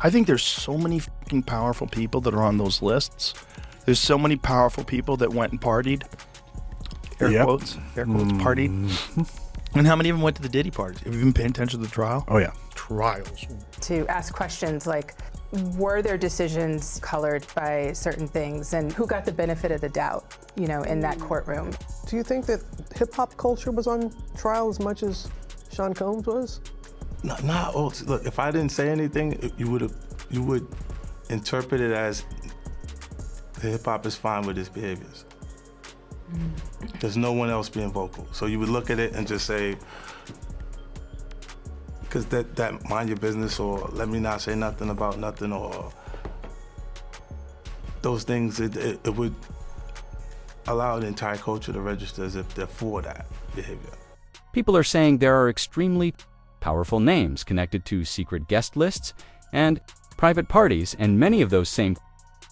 I think there's so many fucking powerful people that are on those lists. There's so many powerful people that went and partied. Air quotes, partied. And how many of them went to the Diddy parties? Have you been paying attention to the trial? Oh, yeah. Trials. To ask questions like, were their decisions colored by certain things, and who got the benefit of the doubt, in that courtroom? Do you think that hip-hop culture was on trial as much as Sean Combs was? Look, if I didn't say anything, you would interpret it as the hip-hop is fine with his behaviors. There's no one else being vocal. So you would look at it and just say, because that mind your business, or let me not say nothing about nothing, or those things, it would allow the entire culture to register as if they're for that behavior. People are saying there are extremely powerful names connected to secret guest lists and private parties, and many of those same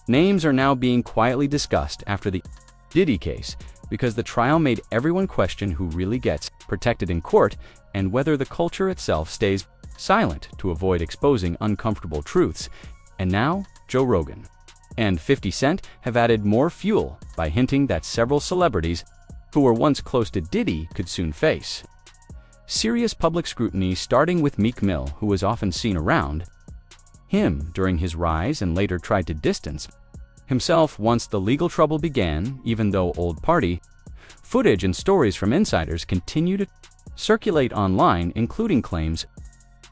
names are now being quietly discussed after the Diddy case, because the trial made everyone question who really gets protected in court and whether the culture itself stays silent to avoid exposing uncomfortable truths. And now, Joe Rogan and 50 Cent have added more fuel by hinting that several celebrities who were once close to Diddy could soon face serious public scrutiny, starting with Meek Mill, who was often seen around him during his rise and later tried to distance himself once the legal trouble began, even though old party footage and stories from insiders continue to circulate online, including claims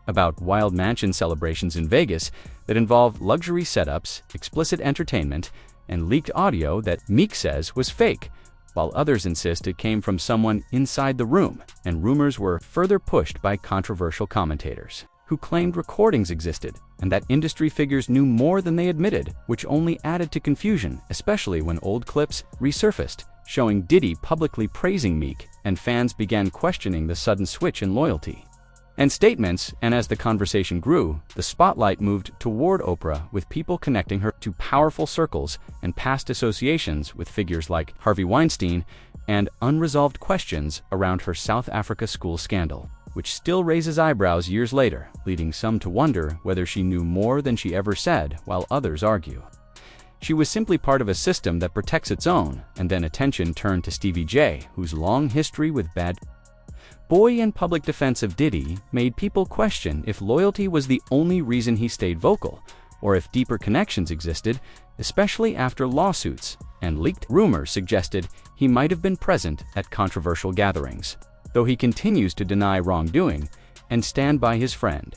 about wild mansion celebrations in Vegas that involved luxury setups, explicit entertainment, and leaked audio that Meek says was fake, while others insist it came from someone inside the room, and rumors were further pushed by controversial commentators who claimed recordings existed and that industry figures knew more than they admitted, which only added to confusion, especially when old clips resurfaced showing Diddy publicly praising Meek, and fans began questioning the sudden switch in loyalty and statements. And as the conversation grew, the spotlight moved toward Oprah, with people connecting her to powerful circles and past associations with figures like Harvey Weinstein, and unresolved questions around her South Africa school scandal, which still raises eyebrows years later, leading some to wonder whether she knew more than she ever said, while others argue she was simply part of a system that protects its own. And then attention turned to Stevie J, whose long history with bad boy and public defense of Diddy made people question if loyalty was the only reason he stayed vocal, or if deeper connections existed, especially after lawsuits and leaked rumors suggested he might have been present at controversial gatherings, though he continues to deny wrongdoing and stand by his friend.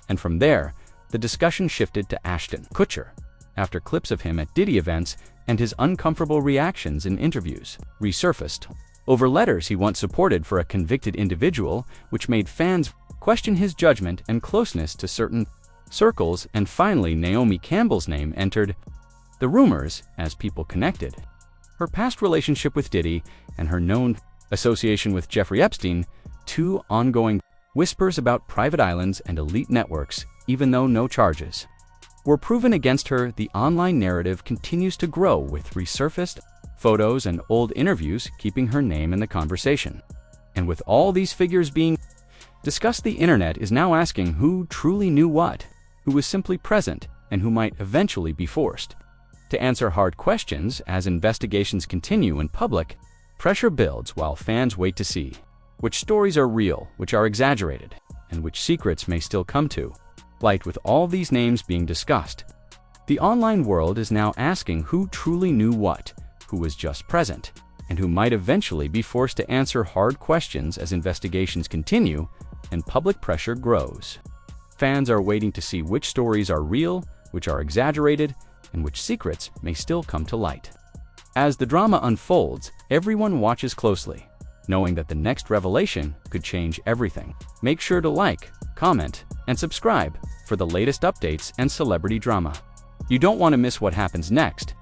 And from there, the discussion shifted to Ashton Kutcher, after clips of him at Diddy events and his uncomfortable reactions in interviews resurfaced over letters he once supported for a convicted individual, which made fans question his judgment and closeness to certain circles. And finally, Naomi Campbell's name entered the rumors as people connected her past relationship with Diddy and her known association with Jeffrey Epstein to ongoing whispers about private islands and elite networks. Even though no charges were proven against her, the online narrative continues to grow, with resurfaced photos and old interviews keeping her name in the conversation. And with all these figures being discussed, the internet is now asking who truly knew what, who was simply present, and who might eventually be forced to answer hard questions. As investigations continue in public, pressure builds while fans wait to see which stories are real, which are exaggerated, and which secrets may still come to light. With all these names being discussed, the online world is now asking who truly knew what, who was just present, and who might eventually be forced to answer hard questions as investigations continue and public pressure grows. Fans are waiting to see which stories are real, which are exaggerated, and which secrets may still come to light. As the drama unfolds, everyone watches closely, knowing that the next revelation could change everything. Make sure to like, comment, and subscribe for the latest updates and celebrity drama. You don't want to miss what happens next.